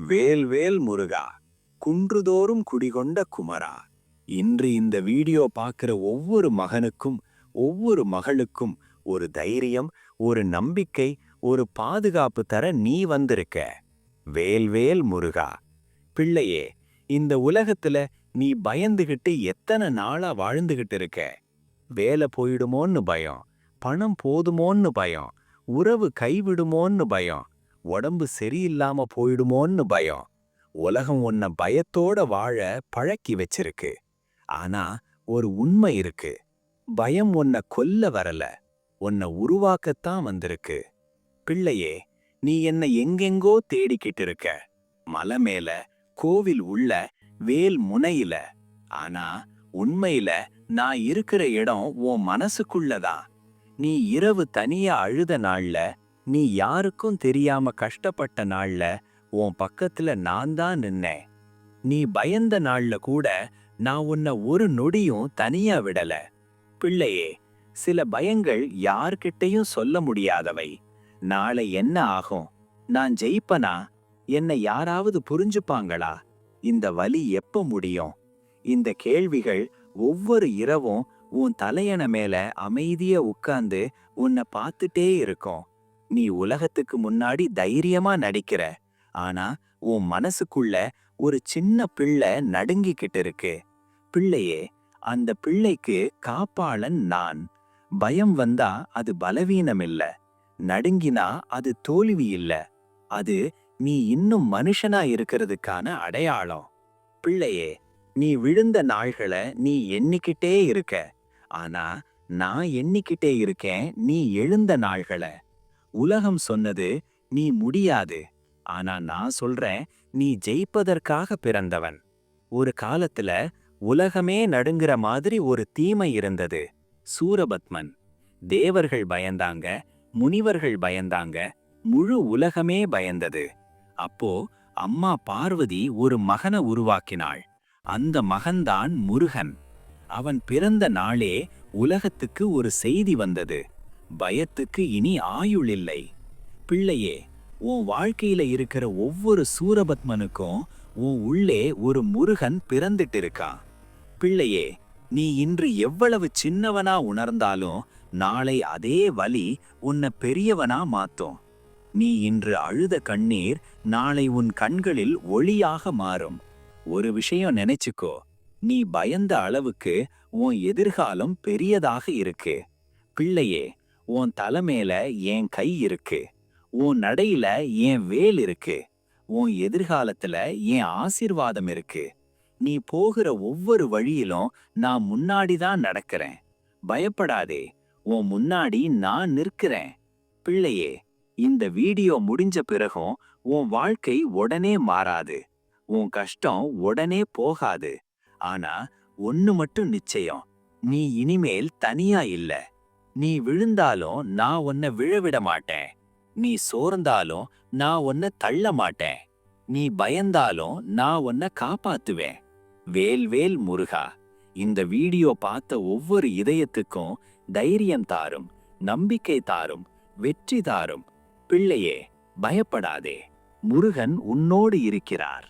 வேல் வேல் முருகா, குன்றுதோறும் குடிகொண்ட குமரா. இன்று இந்த வீடியோ பார்க்கிற ஒவ்வொரு மகனுக்கும் ஒவ்வொரு மகளுக்கும் ஒரு தைரியம், ஒரு நம்பிக்கை, ஒரு பாதுகாப்பு தர நீ வந்திருக்க. வேல் வேல் முருகா. பிள்ளையே, இந்த உலகத்துல நீ பயந்துகிட்டு எத்தனை நாளா வாழ்ந்துகிட்டு இருக்க? வேலை போயிடுமோன்னு பயம், பணம் போதுமோன்னு பயம், உறவு கைவிடுமோன்னு பயம், உடம்பு சரியில்லாம போயிடுமோன்னு பயம். உலகம் உன்னை பயத்தோட வாழ பழக்கி வச்சிருக்கு. ஆனா ஒரு உண்மை இருக்கு. பயம் உன்னை கொல்ல வரல, உன்னை உருவாக்கத்தான் வந்திருக்கு. பிள்ளையே, நீ என்ன எங்கெங்கோ தேடிக்கிட்டு இருக்க. மலை மேல, கோவில் உள்ள, வேல் முனையில. ஆனா உண்மையில நான் இருக்கிற இடம் உன் மனசுக்குள்ளதான். நீ இரவு தனியா அழுத நாள்ல, நீ யாருக்கும் தெரியாம கஷ்டப்பட்ட நாள்ல உன் பக்கத்துல நான் தான் நின்னேன். நீ பயந்த நாள்ல கூட நான் உன்னை ஒரு நொடியும் தனியா விடல. பிள்ளையே, சில பயங்கள் யார்கிட்டயும் சொல்ல முடியாதவை. நாளை என்ன ஆகும்? நான் ஜெயிப்பனா? என்னை யாராவது புரிஞ்சுப்பாங்களா? இந்த வலி எப்ப முடியும்? இந்த கேள்விகள் ஒவ்வொரு இரவும் உன் தலையணை மேல அமைதியா உட்கார்ந்து உன்னை பார்த்துட்டே இருக்கும். நீ உலகத்துக்கு முன்னாடி தைரியமா நடிக்கிற. ஆனா உன் மனசுக்குள்ள ஒரு சின்ன பிள்ளை நடுங்கிக்கிட்டு இருக்கு. பிள்ளையே, அந்த பிள்ளைக்கு காப்பாளன் நான். பயம் வந்தா அது பலவீனம் இல்ல, நடுங்கினா அது தோல்வி இல்ல. அது நீ இன்னும் மனுஷனா இருக்கிறதுக்கான அடையாளம். பிள்ளையே, நீ விழுந்த நாள்களை நீ எண்ணிக்கிட்டே இருக்க. ஆனா நான் எண்ணிக்கிட்டே இருக்கேன் நீ எழுந்த நாள்களை. உலகம் சொன்னது நீ முடியாது. ஆனா நான் சொல்றேன், நீ ஜெயிப்பதற்காக பிறந்தவன். ஒரு காலத்துல உலகமே நடுங்குற மாதிரி ஒரு தீமை இருந்தது. சூரபத்மன். தேவர்கள் பயந்தாங்க, முனிவர்கள் பயந்தாங்க, முழு உலகமே பயந்தது. அப்போ அம்மா பார்வதி ஒரு மகனை உருவாக்கினாள். அந்த மகன்தான் முருகன். அவன் பிறந்த நாளே உலகத்துக்கு ஒரு செய்தி வந்தது. பயத்துக்கு இனி ஆயுள் இல்லை. பிள்ளையே, உன் வாழ்க்கையில இருக்கிற ஒவ்வொரு சூரபத்மனுக்கும் உன் உள்ளே ஒரு முருகன் பிறந்துட்டு இருக்கான். பிள்ளையே, நீ இன்று எவ்வளவு சின்னவனா உணர்ந்தாலும் நாளை அதே வலி உன்னை பெரியவனா மாத்தும். நீ இன்று அழுத கண்ணீர் நாளை உன் கண்களில் ஒளியாக மாறும். ஒரு விஷயம் நினைச்சுக்கோ, நீ பயந்த அளவுக்கு உன் எதிர்காலம் பெரியதாக இருக்கு. பிள்ளையே, உன் தலைமையில என் கை இருக்கு, உன் நடையில என் வேல் இருக்கு, உன் எதிர்காலத்துல என் ஆசீர்வாதம் இருக்கு. நீ போகிற ஒவ்வொரு வழியிலும் நான் முன்னாடிதான் நடக்கிறேன். பயப்படாதே, உன் முன்னாடி நான் நிற்கிறேன். பிள்ளையே, இந்த வீடியோ முடிஞ்ச பிறகும் உன் வாழ்க்கை உடனே மாறாது, உன் கஷ்டம் உடனே போகாது. ஆனா ஒண்ணு மட்டும் நிச்சயம், நீ இனிமேல் தனியா இல்ல. நீ விழுந்தாலும் நான் உன்னை விழவிட மாட்டேன். நீ சோர்ந்தாலும் நான் உன்னை தள்ள மாட்டேன். நீ பயந்தாலும் நான் உன்னை காப்பாத்துவேன். வேல் வேல் முருகா. இந்த வீடியோ பார்த்த ஒவ்வொரு இதயத்துக்கும் தைரியம் தாரும், நம்பிக்கை தாரும், வெற்றி தாரும். பிள்ளையே, பயப்படாதே, முருகன் உன்னோடு இருக்கிறார்.